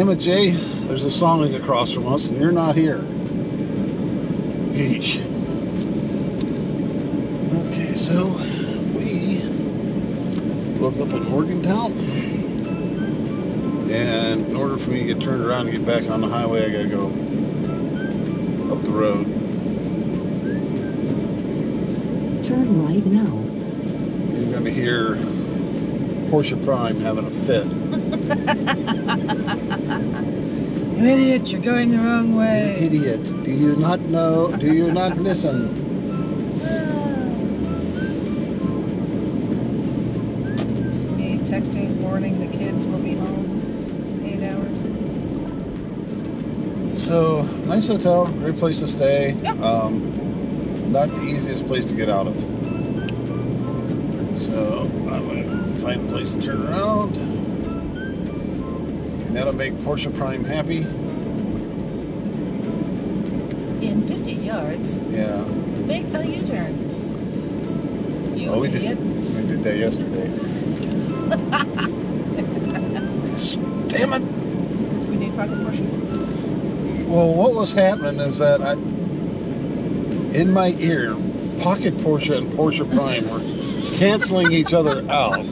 Damn it, Jay. There's a Sonic across from us and you're not here. Yeesh. Okay, so we woke up in Morgantown. And in order for me to get turned around and get back on the highway, I gotta go up the road. Turn right now. You're gonna hear Porsche Prime having a fit. You idiot, you're going the wrong way. You idiot. Do you not know? Do you not listen? It's me texting, warning the kids will be home in 8 hours. So, nice hotel, great place to stay. Yep. Not the easiest place to get out of. So, I'm going to find a place to turn around. And that'll make Porsche Prime happy. In 50 yards, Yeah. make a U-turn. You Oh, we idiot. did that yesterday. Damn it! We need pocket Porsche. Well, what was happening is that in my ear, Pocket Porsche and Porsche Prime were canceling each other out.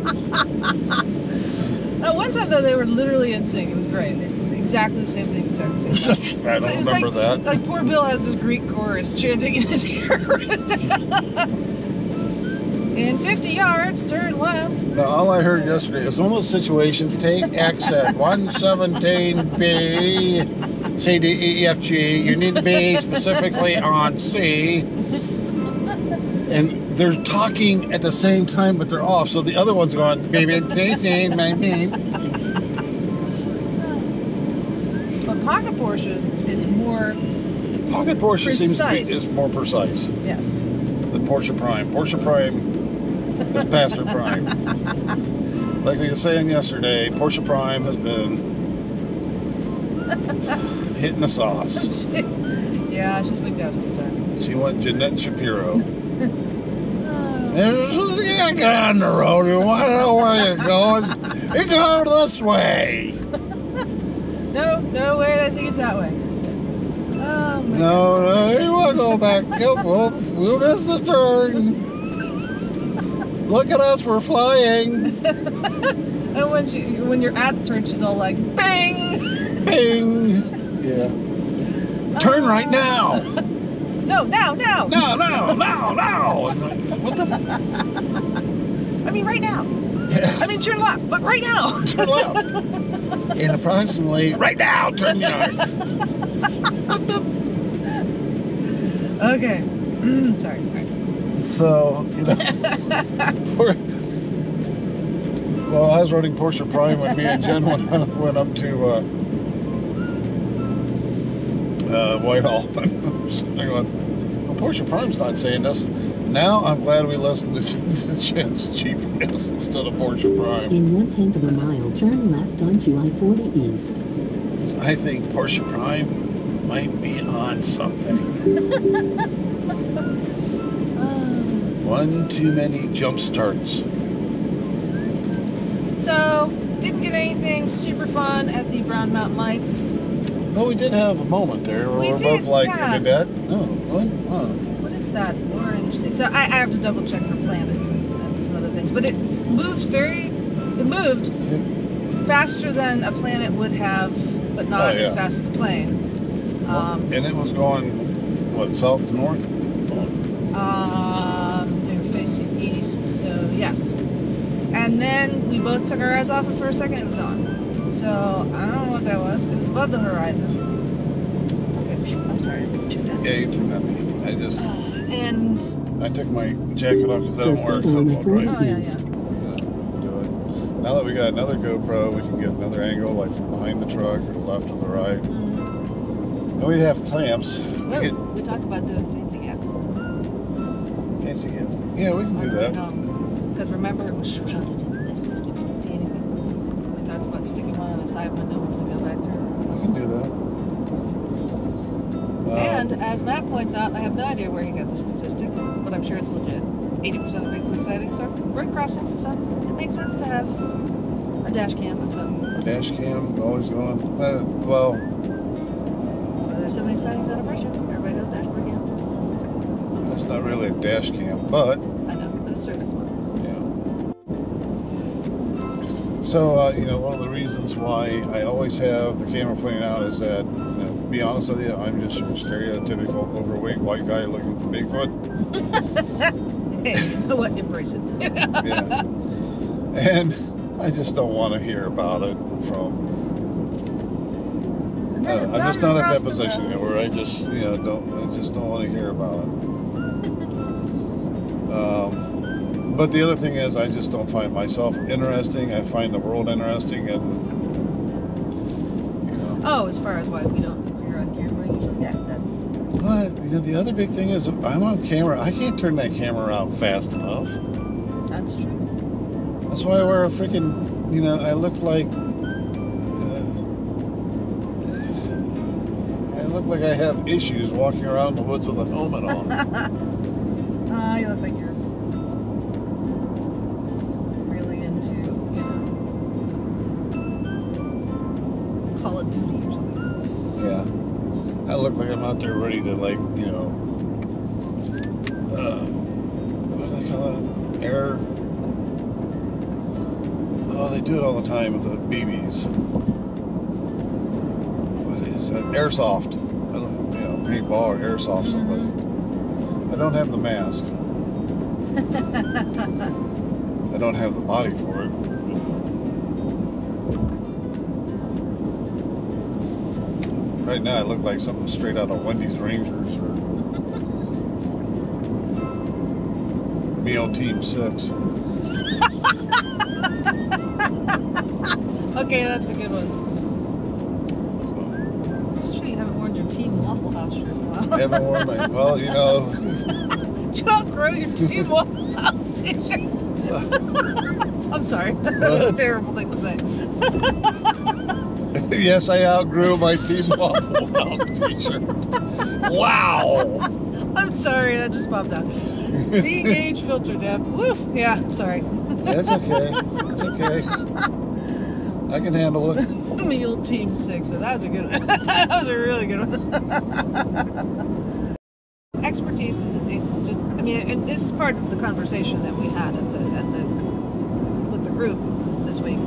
One time though, they were literally in sync. It was great. They said exactly the same thing. Exactly the same thing. I don't It's remember like, that. Like poor Bill has this Greek chorus chanting in his ear. In 50 yards, turn left. Now, all I heard yesterday is one of those situations, take exit 117B, C, D, E, F, G. You need to be specifically on C. And they're talking at the same time, but they're off. So the other one's going, baby, baby, baby. But pocket Porsche is more Pocket Porsche seems to be precise. is more precise Yes. than Porsche Prime. Porsche Prime is Pastor Prime. Like we were saying yesterday, Porsche Prime has been hitting the sauce. Yeah, she's wigged out a few times. She went Jeanette Shapiro. Yeah, get on the road. You want to know where you're going? You go this way. No, wait, I think it's that way. Oh, my No, you want to go back. We'll miss the turn. Look at us, we're flying. And when you're at the turn, she's all like, bang! Bing. Yeah. Turn right now. No, now! No. It's like, what the? I mean, right now. Yeah. I mean, turn left, but right now. Turn left. In approximately, right now, turn right. What the? Okay. Sorry. So, well, I was running Porsche Prime when me and Jen went up to Whitehall. So I go, well, Porsche Prime's not saying this. Now I'm glad we listened to Jen's GPS instead of Porsche Prime. In 1/10 of a mile, turn left onto I-40 East. So I think Porsche Prime might be on something. One too many jump starts. So, didn't get anything super fun at the Brown Mountain Lights. No, we did have a moment there where We we're did, both like, yeah. did that? No, what? Oh. What is that orange thing? So I have to double check for planets and some other things. But it moved faster than a planet would have, but not as fast as a plane. And it was going, what, south to north? They were facing east, so yes. And then we both took our eyes off it for a second and it was gone. So I don't know what that was. It was above the horizon. Okay, I'm sorry. Turn that. Yeah, you turned that me. And I took my jacket off because I don't wear a Proceed on coat right? I-40 Oh, yeah, East. Do it. Now that we got another GoPro, we can get another angle, like from behind the truck or the left or the right. And we have clamps. we talked about doing fancy gap. Fancy gap. Yeah, we can do that. Because remember, it was shrouded in mist. You couldn't see anything. We talked about sticking one on the side window when we go back through. We can do that. And as Matt points out, I have no idea where he got the statistic, but I'm sure it's legit. 80% of Bigfoot sightings are road crossings, so it makes sense to have A dash cam, what's up? Dash cam, always going. Well, So there's so many sightings out of Russia. Everybody has a dashboard cam. that's not really a dash cam, but I know, but it serves as one. yeah. So, you know, one of the reasons why I always have the camera pointing out is that, you know, to be honest with you, I'm just your stereotypical overweight white guy looking for Bigfoot. Hey, you know what? Embrace it. Yeah. And I just don't want to hear about it from. I'm just not at that position yet where I just, you know, don't want to hear about it. But the other thing is, I just don't find myself interesting. I find the world interesting, and you know. Oh, as far as why we don't appear on camera usually, yeah, that's. But you know, the other big thing is, I'm on camera. I can't turn that camera out fast enough. That's true. That's why I wear a freaking, you know, I look like I have issues walking around the woods with a helmet on. You look like you're really into, you know, Call of Duty or something. Yeah. I look like I'm out there ready to, like, you know, what do they call it? Air. Oh, they do it all the time with the BBs. What is that? Airsoft. You know, paintball or airsoft somebody. I don't have the mask. I don't have the body for it. Right now, I look like something straight out of Wendy's Rangers or Meal Team 6. Okay, that's a good one. It's true, you haven't worn your Team Waffle House shirt in a while. I haven't worn my, well, you know. Did you outgrow your Team Waffle House t-shirt? I'm sorry. That's a terrible thing to say. Yes, I outgrew my Team Waffle House t-shirt. Wow. I'm sorry, that just popped out. De-age filter, Deb. Woo. Yeah, sorry. That's okay. It's okay. I can handle it. Meal Team 6. So that was a good one. That was a really good one. Expertise is just, I mean, and this is part of the conversation that we had with the group this week.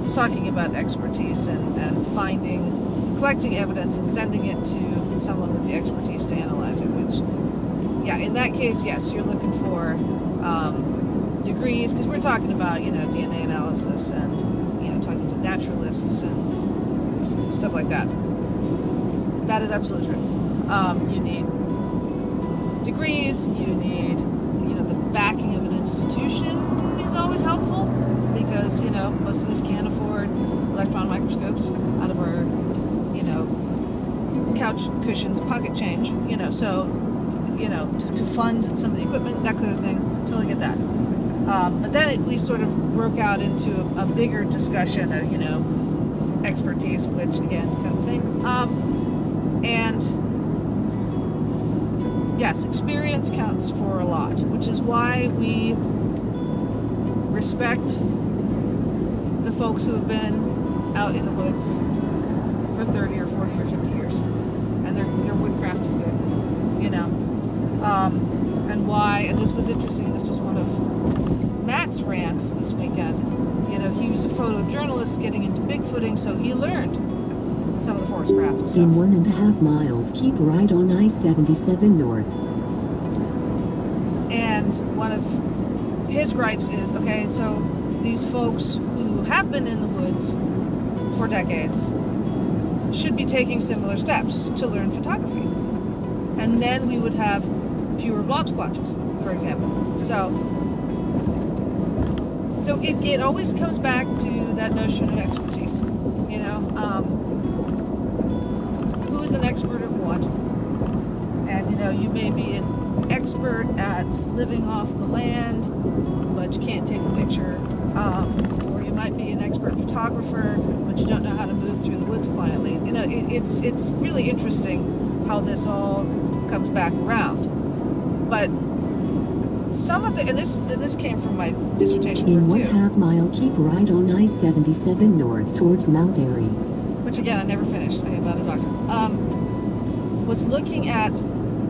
Was talking about expertise and collecting evidence and sending it to someone with the expertise to analyze it, which, yeah, in that case, yes, you're looking for degrees, because we're talking about, you know, DNA analysis and, you know, talking to naturalists and stuff like that. That is absolutely true. You need degrees, you need, you know, the backing of an institution is always helpful, because, you know, most of us can't afford electron microscopes out of our, you know, couch cushions, pocket change, you know, so, you know, to fund some of the equipment, that kind of thing, totally get that. But then we sort of broke out into a bigger discussion of, you know, expertise, which, again, kind of thing. And yes, experience counts for a lot, which is why we respect the folks who have been out in the woods for 30 or 40 or 50 years, and their woodcraft is good, you know. And why, and this was interesting, this was one of Matt's rants this weekend. You know, he was a photojournalist getting into Bigfooting, so he learned some of the forest craft stuff. In 1.5 miles, keep right on I-77 north. And one of his gripes is, okay, so these folks who have been in the woods for decades should be taking similar steps to learn photography. And then we would have fewer blob splotches, for example. So it always comes back to that notion of expertise. You know, who is an expert at what? And, you know, you may be an expert at living off the land, but you can't take a picture. Or you might be an expert photographer, but you don't know how to move through the woods quietly. You know, it's really interesting how this all comes back around. But some of the, and this came from my dissertation In work too, 1/2 mile, keep right on I-77 north towards Mount Airy. which again I never finished. I am not a doctor. Was looking at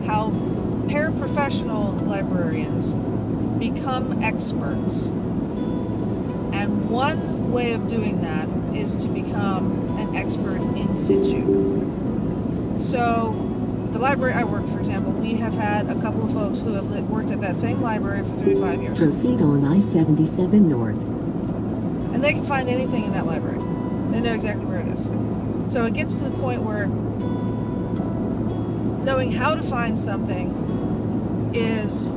how paraprofessional librarians become experts, and one way of doing that is to become an expert in situ. So the library I work, for example, we have had a couple of folks who have worked at that same library for 35 years. Proceed on I-77 north. And they can find anything in that library. They know exactly where it is. So it gets to the point where knowing how to find something is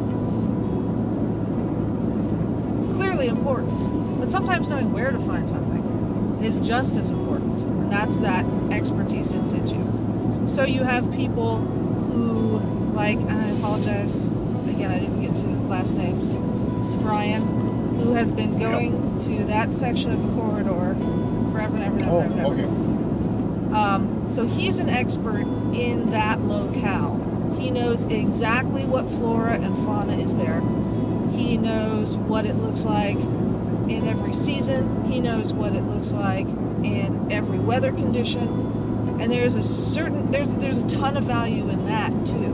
clearly important. But sometimes knowing where to find something is just as important. And that's that expertise in situ. So you have people who, like, and I apologize, again, I didn't get to last names, Brian, who has been going to that section of the corridor forever and ever and ever and ever. okay. So he's an expert in that locale. He knows exactly what flora and fauna is there. He knows what it looks like in every season. He knows what it looks like in every weather condition. And there's a certain, there's a ton of value in that too.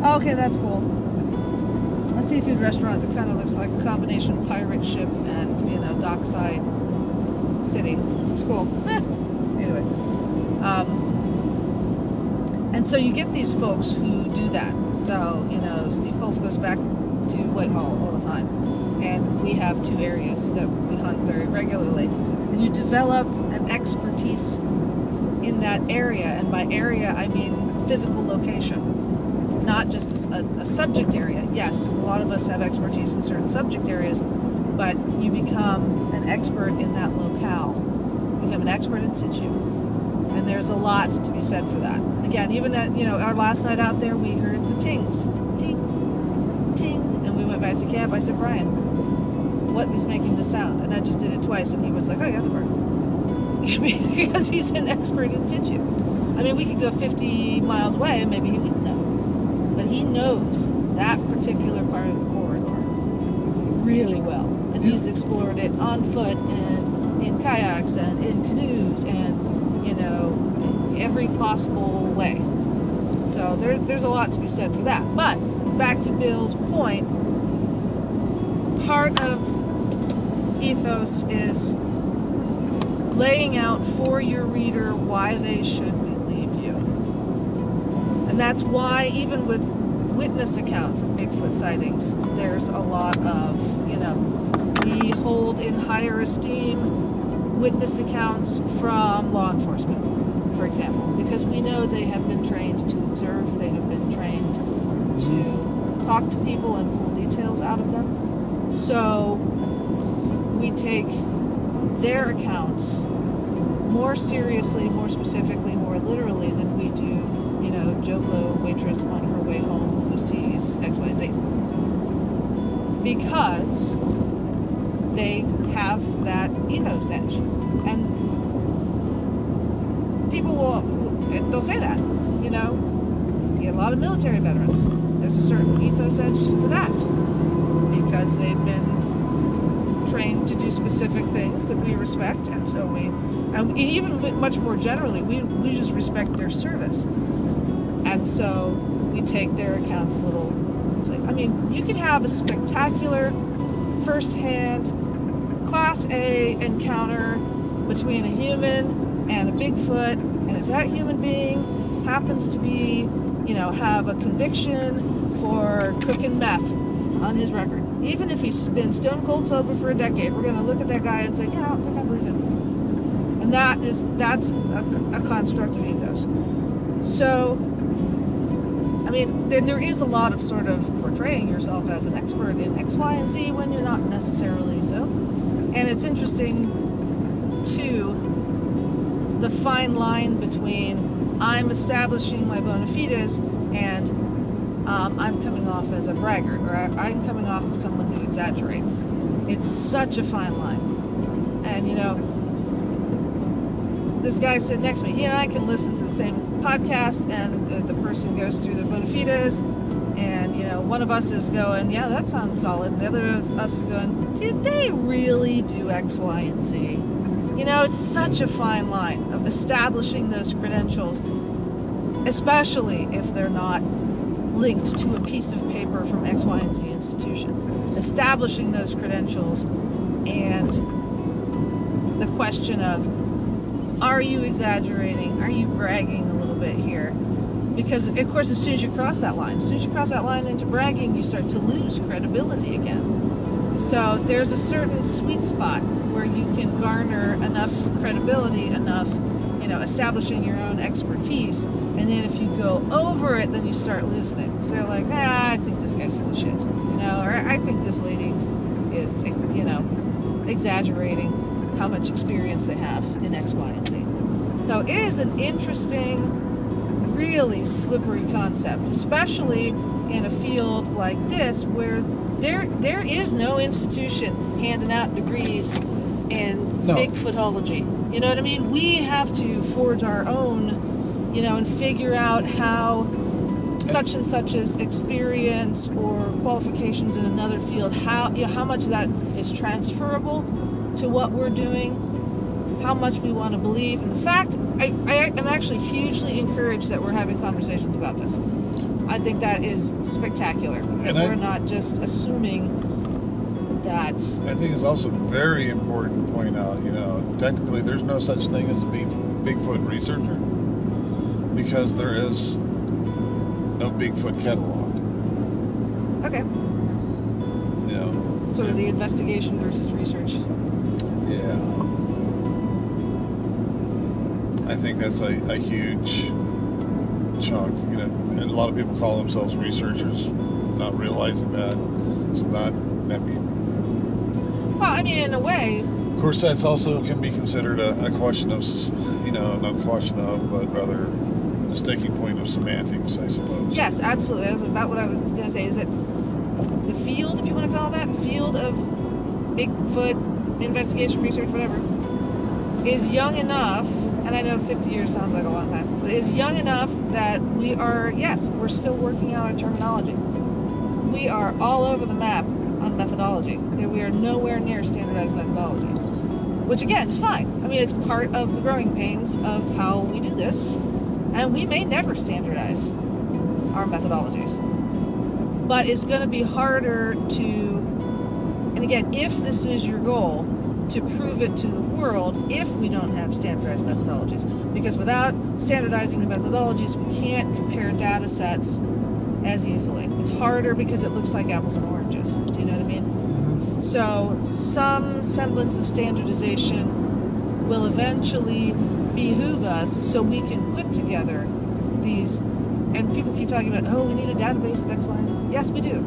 Okay, that's cool. A seafood restaurant that kind of looks like a combination pirate ship and, you know, dockside city. It's cool. Anyway. And so you get these folks who do that. So, you know, Steve Coles goes back to Whitehall all the time. And we have 2 areas that we hunt very regularly. And you develop an expertise in that area. And by area, I mean physical location. Not just a subject area. Yes, a lot of us have expertise in certain subject areas, but you become an expert in that locale. You become an expert in situ. And there's a lot to be said for that. Again, even at, you know, our last night out there, we heard the tings. Ting, ting. And we went back to camp. I said, Brian, what is making this sound? And I just did it twice, and he was like, oh, yeah, that's a bird. Because he's an expert in situ. I mean, we could go 50 miles away, and maybe he wouldn't know. But he knows that particular part of the corridor really well. And he's explored it on foot and in kayaks and in canoes and, you know, every possible way. So there's a lot to be said for that. But back to Bill's point, part of ethos is laying out for your reader why they should believe you. And that's why even with witness accounts of Bigfoot sightings, there's a lot of, you know, we hold in higher esteem witness accounts from law enforcement, for example, because we know they have been trained to observe, they have been trained to talk to people and pull details out of them. So we take their accounts more seriously, more specifically, more literally than we do, you know, Joe Blow, waitress on her way home who sees X, Y, and Z. Because they have that ethos edge. And people they'll say that, you know, you get a lot of military veterans. There's a certain ethos edge to that because they've been trained to do specific things that we respect, and so and even much more generally, we just respect their service. And so we take their accounts a little, it's like, I mean, you could have a spectacular first-hand Class A encounter between a human and a Bigfoot, and if that human being happens to be, you know, have a conviction for cooking meth on his record, even if he's been stone cold sober for a decade, we're going to look at that guy and say, yeah, I don't think I believe him. And that's a construct of ethos. So, I mean, there is a lot of sort of portraying yourself as an expert in X, Y, and Z when you're not necessarily so. And it's interesting, too, the fine line between I'm establishing my bona fides and I'm coming off as a braggart, or I'm coming off as someone who exaggerates. It's such a fine line. And, you know, this guy sitting next to me, he and I can listen to the same podcast, and the person goes through their bona fides, And, you know, one of us is going, yeah, that sounds solid. And the other of us is going, did they really do X, Y, and Z? You know, it's such a fine line of establishing those credentials, especially if they're not linked to a piece of paper from X, Y, and Z institution. Establishing those credentials and the question of, are you exaggerating? Are you bragging a little bit here? Because, of course, as soon as you cross that line into bragging, you start to lose credibility again. So there's a certain sweet spot where you can garner enough credibility, enough, you know, establishing your own expertise, and then if you go over it, then you start losing it. So they're like, I think this guy's full of shit, you know, or I think this lady is, you know, exaggerating how much experience they have in X, Y, and Z. So it is an interesting, really slippery concept, especially in a field like this where there is no institution handing out degrees in Bigfootology. You know what I mean? We have to forge our own, you know, and figure out how such and such's experience or qualifications in another field, how, you know, how much that is transferable to what we're doing, how much we want to believe. In fact, I am actually hugely encouraged that we're having conversations about this. I think that is spectacular. And we're not just assuming that. I think it's also very important to point out, you know, technically there's no such thing as a Bigfoot researcher because there is no Bigfoot cataloged. Okay. You know. Sort of the investigation versus research. Yeah. I think that's a huge chunk, you know, and a lot of people call themselves researchers, not realizing that it's not, I mean... Well, I mean, in a way... Of course, that's also can be considered a question of, you know, not question of, but rather a sticking point of semantics, I suppose. Yes, absolutely. That's about what I was going to say, is that the field, if you want to call it that, the field of Bigfoot investigation, research, whatever, is young enough, and I know 50 years sounds like a long time, but is young enough that we are, yes, we're still working out our terminology. We are all over the map on methodology. We are nowhere near standardized methodology, which again is fine. I mean, it's part of the growing pains of how we do this, and we may never standardize our methodologies. But it's going to be harder to, and again, if this is your goal, to prove it to the world if we don't have standardized methodologies. Because without standardizing the methodologies, we can't compare data sets as easily. It's harder because it looks like apples and oranges. Do you know what I mean? So some semblance of standardization will eventually behoove us so we can put together these, and people keep talking about, oh, we need a database of X, Y, and Z. Yes, we do.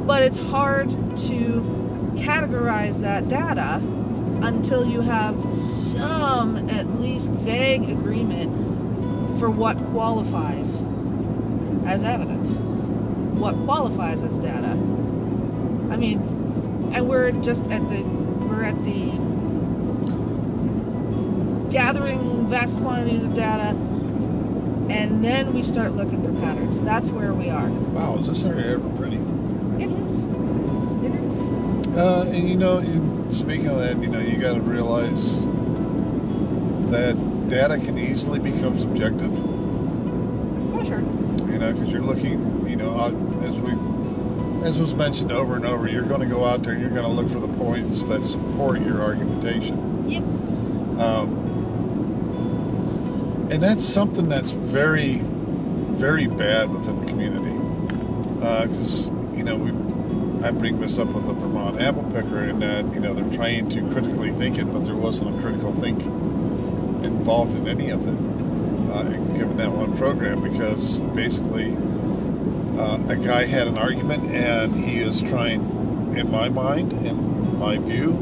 But it's hard to categorize that data until you have some, at least vague agreement for what qualifies as evidence, what qualifies as data. I mean, and we're at the gathering vast quantities of data, and then we start looking for patterns. That's where we are. Wow, is this area ever pretty? It is. It is. And you know, speaking of that, you know, you got to realize that data can easily become subjective. Oh, sure. You know, because you're looking, you know, as was mentioned over and over, you're going to go out there and you're going to look for the points that support your argumentation. Yep. And that's something that's very, very bad within the community. Because, you know, I bring this up with the Vermont apple picker in that, you know, they're trying to critically think it, but there wasn't a critical think involved in any of it, given that one program, because basically a guy had an argument and he is trying, in my mind, in my view,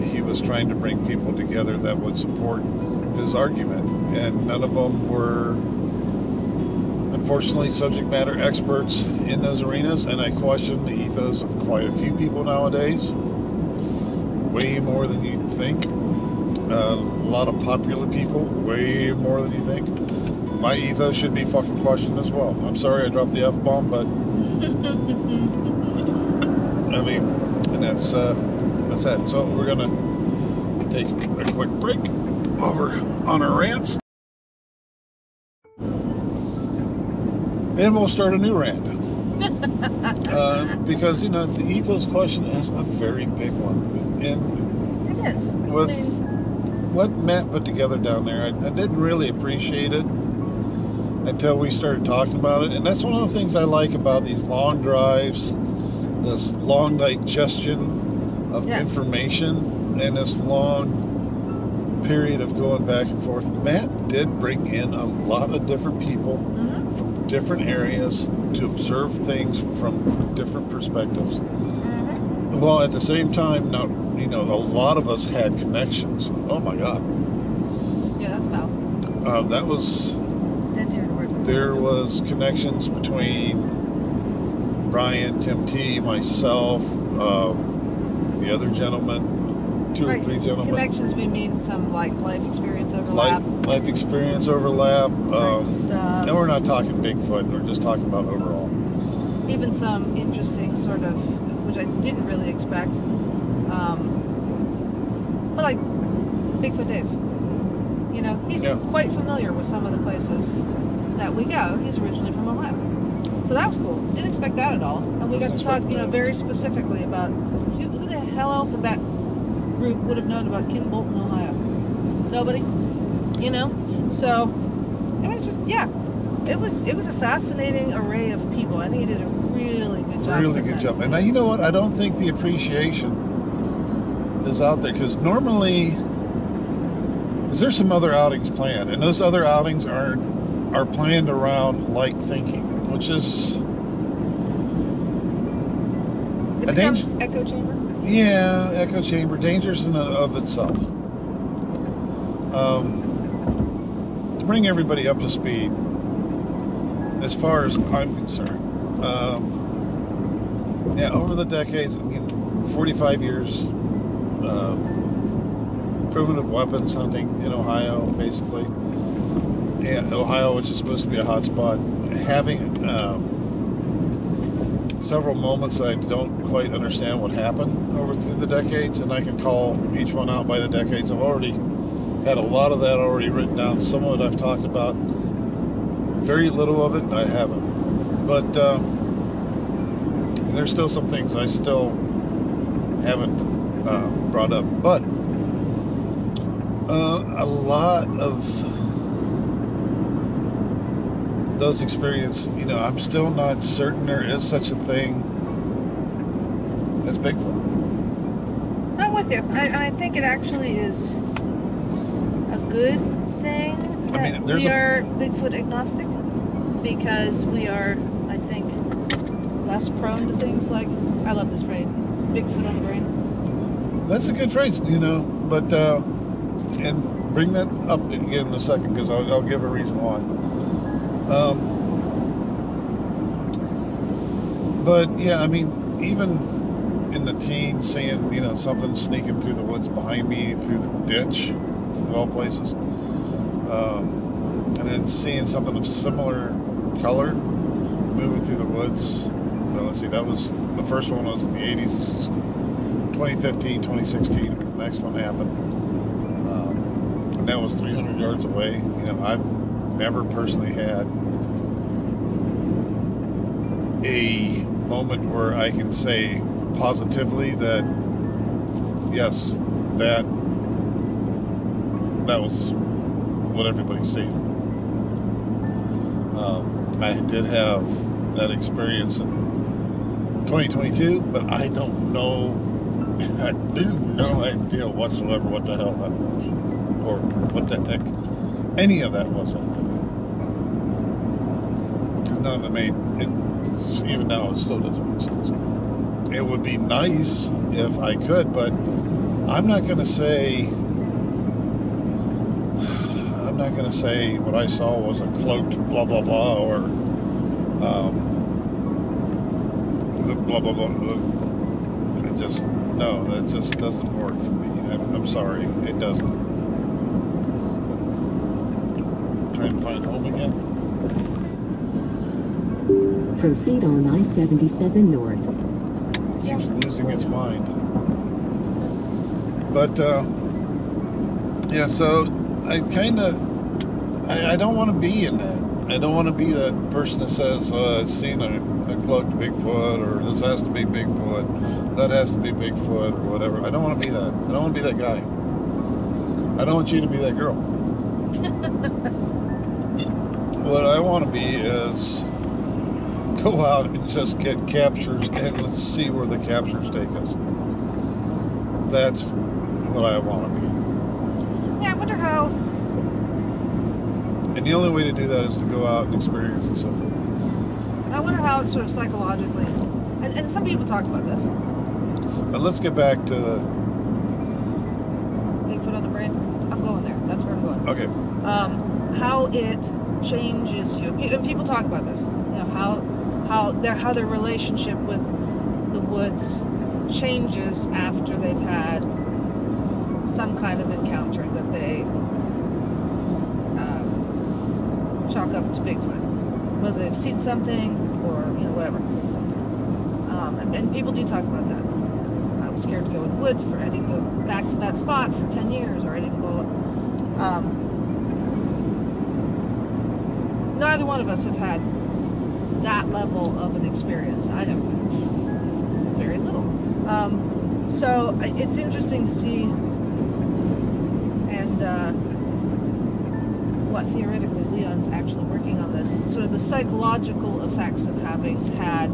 he was trying to bring people together that would support his argument, and none of them were, unfortunately, subject matter experts in those arenas, and I question the ethos of quite a few people nowadays, way more than you'd think. A lot of popular people, way more than you think. My ethos should be fucking questioned as well. I'm sorry I dropped the F-bomb, but I mean, and that's that. So we're gonna take a quick break over on our rants, and we'll start a new rant. Because you know the ethos question is a very big one, and It is. with what Matt put together down there, I didn't really appreciate it until we started talking about it. And that's one of the things I like about these long drives, this long digestion of information, and this long period of going back and forth. Matt did bring in a lot of different people from different areas to observe things from different perspectives. Well, at the same time, now, you know, a lot of us had connections. Oh my God. Yeah, that's Val. That was, Didn't hear the word. there was connections between Brian, Tim T, myself, the other gentleman, two or three gentlemen. Connections, we mean some like life experience overlap. Life experience overlap. Stuff. And we're not talking Bigfoot, we're just talking about overall. Even some interesting sort of, which I didn't really expect. But like Bigfoot Dave. You know, he's quite familiar with some of the places that we go. He's originally from Ohio. So that was cool. Didn't expect that at all. And we got to talk, you know, very specifically about who the hell else of that group would have known about Kim Bolton, Ohio? Nobody. You know? So it was just, it was a fascinating array of people. I think he did a really good job. Really good job. And now, you know what? I don't think the appreciation is out there, because normally there's some other outings planned, and those other outings are planned around like thinking, which is it becomes echo chamber. Yeah, echo chamber, dangerous in and of itself. To bring everybody up to speed, as far as I'm concerned, over the decades, 45 years, primitive weapons hunting in Ohio, basically. Yeah, Ohio, which is supposed to be a hot spot, having several moments I don't quite understand what happened through the decades, and I can call each one out by the decades. I've already had a lot of that already written down. Some of it I've talked about, very little of it I haven't. But there's still some things I still haven't brought up. But a lot of those experiences, you know, I'm still not certain there is such a thing as Bigfoot. I'm with you. I think it actually is a good thing that we are Bigfoot agnostic, because we are, I think, less prone to things like, I love this phrase, Bigfoot on the brain. That's a good phrase, you know, but, and bring that up again in a second, because I'll give a reason why. But yeah, I mean, even in the teens, seeing, you know, something sneaking through the woods behind me, through the ditch, of all places, and then seeing something of similar color moving through the woods. Well, let's see, that was, the first one was in the 80s, this is 2015, 2016, the next one happened, and that was 300 yards away. You know, I've never personally had a moment where I can say positively that yes, that was what everybody's saying. I did have that experience in 2022, but I don't know, I have no idea whatsoever what the hell that was, or what the heck any of that was that day. Because none of them made it, even now it still doesn't make sense. It would be nice if I could, but I'm not going to say what I saw was a cloaked blah blah blah, or blah blah blah. It just, no, that just doesn't work for me. I'm sorry, it doesn't. can find home again. Proceed on I-77 North. It keeps losing its mind. But yeah, so I kind of I don't want to be in that. I don't want to be that person that says I've seen a cloaked Bigfoot, or this has to be Bigfoot, that has to be Bigfoot, or whatever. I don't want to be that. I don't want to be that guy. I don't want you to be that girl. What I want to be is go out and just get captures, and let's see where the captures take us. That's what I want to be. Yeah, I wonder how. And the only way to do that is to go out and experience and so forth. I wonder how it's sort of psychologically. And some people talk about this. But let's get back to the... Bigfoot on the brain. I'm going there. That's where I'm going. Okay. How it changes you. And people talk about this. You know, how their relationship with the woods changes after they've had some kind of encounter that they chalk up to Bigfoot, whether they've seen something or whatever. And people do talk about that. I was scared to go in the woods. I didn't go back to that spot for 10 years, or I didn't go. Neither one of us have had that level of an experience. I have very little. So it's interesting to see, and what theoretically Leon's actually working on this, sort of the psychological effects of having had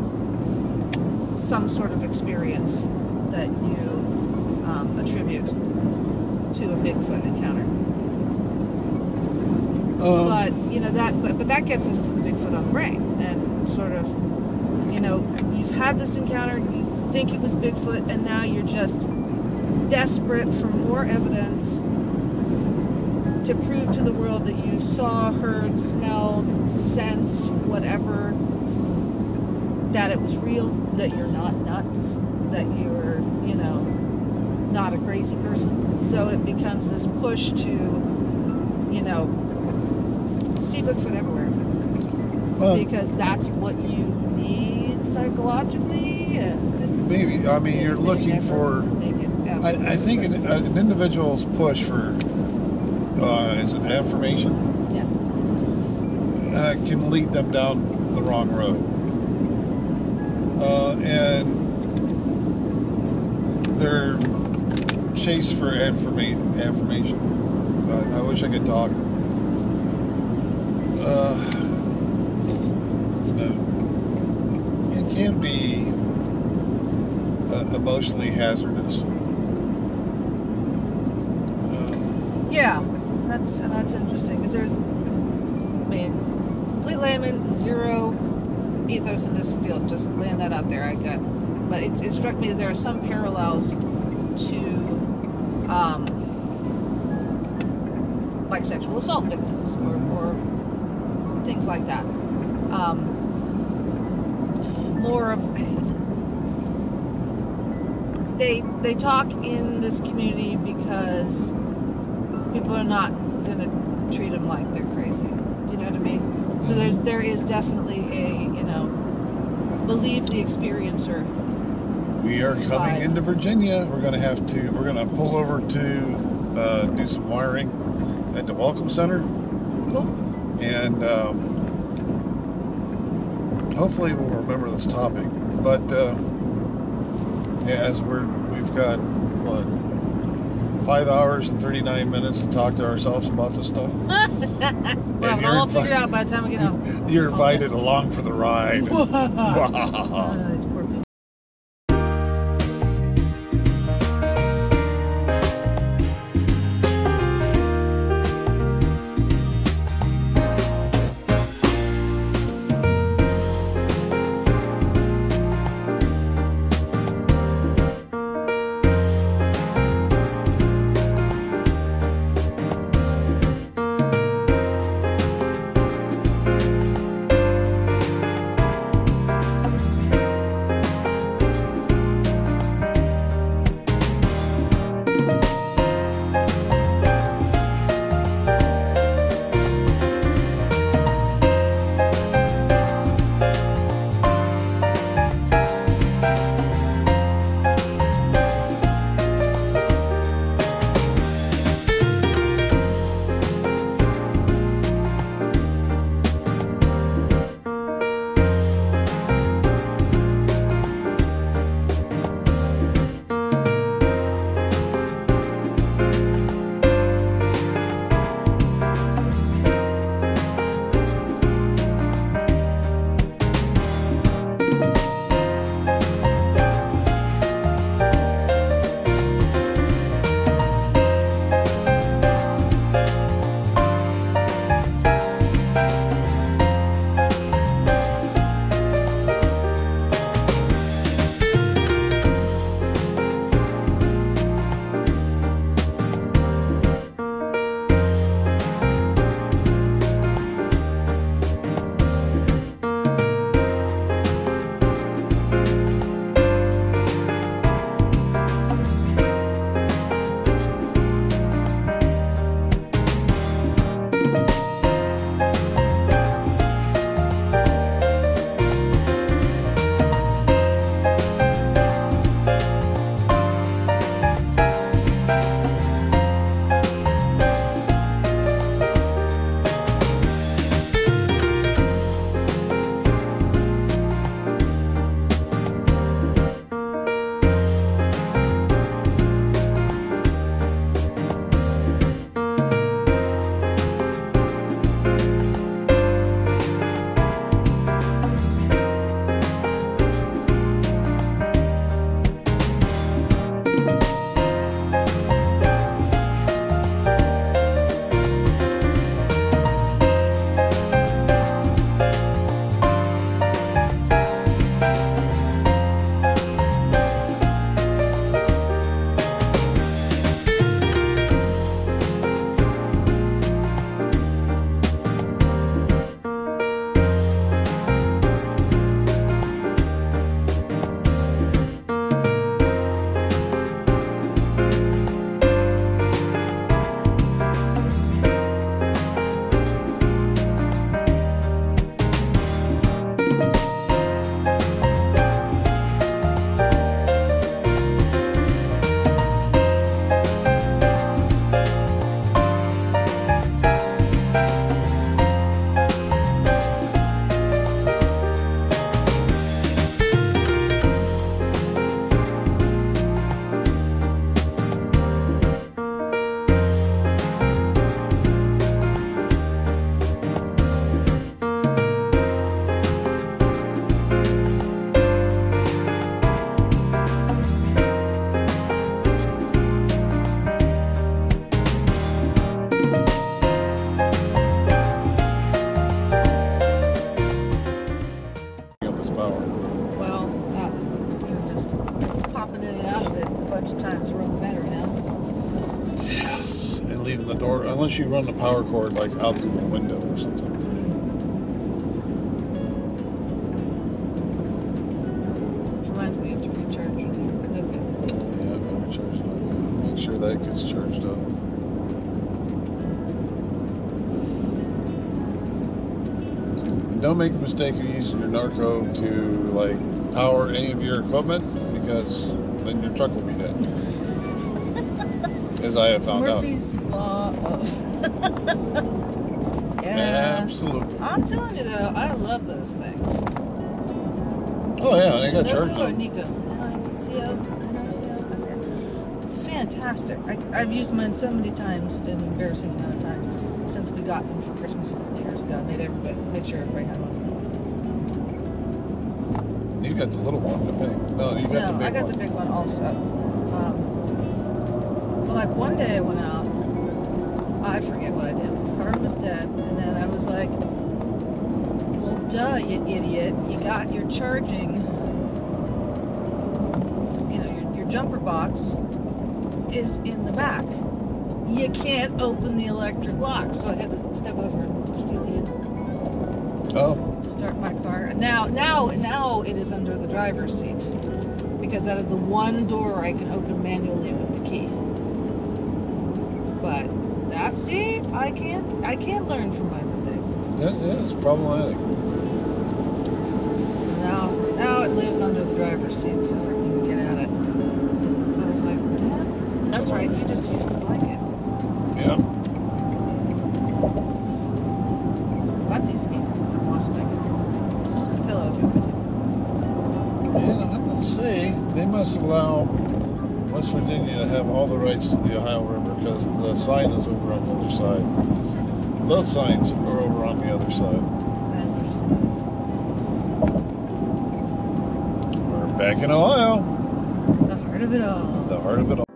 some sort of experience that you attribute to a Bigfoot encounter. But that gets us to the Bigfoot on the brain, and sort of, you've had this encounter, you think it was Bigfoot, and now you're just desperate for more evidence to prove to the world that you saw, heard, smelled, sensed, whatever, that it was real, that you're not nuts, that you're, not a crazy person. So it becomes this push to, see Bigfoot everywhere. Because that's what you need psychologically. Maybe. I mean, you're looking for... I think an individual's push for... is it affirmation? Yes. Can lead them down the wrong road. And their chase for affirmation. I wish I could talk. It can be emotionally hazardous. Yeah, that's interesting, because there's, complete layman, zero ethos in this field. Just laying that out there. But it struck me that there are some parallels to like sexual assault victims or things like that. More of they talk in this community because people are not gonna treat them like they're crazy. Do you know what I mean? So there is definitely a believe the experiencer. We are coming into Virginia. We're gonna pull over to do some wiring at the Welcome Center. Cool. And hopefully we'll remember this topic. But as we've got what, 5 hours and 39 minutes to talk to ourselves about this stuff. Well, we'll all figure it out by the time we get home. You're invited along for the ride. leaving the door unless you run the power cord like out through the window or something. Which reminds me, you have to recharge your Nokia. Yeah, I'm gonna recharge it. Make sure that gets charged up. And don't make the mistake of using your Narco to like power any of your equipment, because then your truck will be dead. As I have found Murphy's Law of. out. Yeah. Absolutely. I'm telling you though, I love those things. Oh yeah, they got No, charged no, up. Nico. Fantastic. I've used mine so many times, an embarrassing amount of times, since we got them for Christmas a couple years ago. I made sure everybody had one. You got the little one, I think. No, you got the big one. I got the big one also. But like one day I went out, I forget what I did. The car was dead, and then I was like, well, duh, you idiot. You got your charging, your jumper box is in the back. You can't open the electric lock, so I had to step over and steal the instant to start my car. And now it is under the driver's seat, because that is the one door I can open manually with the key. But see, I can't learn from my mistakes. Yeah, it's problematic. So now it lives under the driver's seat, so I can get at it. I was like, Dad, that's right, you just used the blanket. Yeah. That's easy peasy. Wash the blanket. Pillow if you want me to. And I'm going to say, they must allow West Virginia to have all the rights to the Ohio River, because the sign is over on the other side. Both signs are over on the other side. That is interesting. We're back in Ohio. The heart of it all. The heart of it all.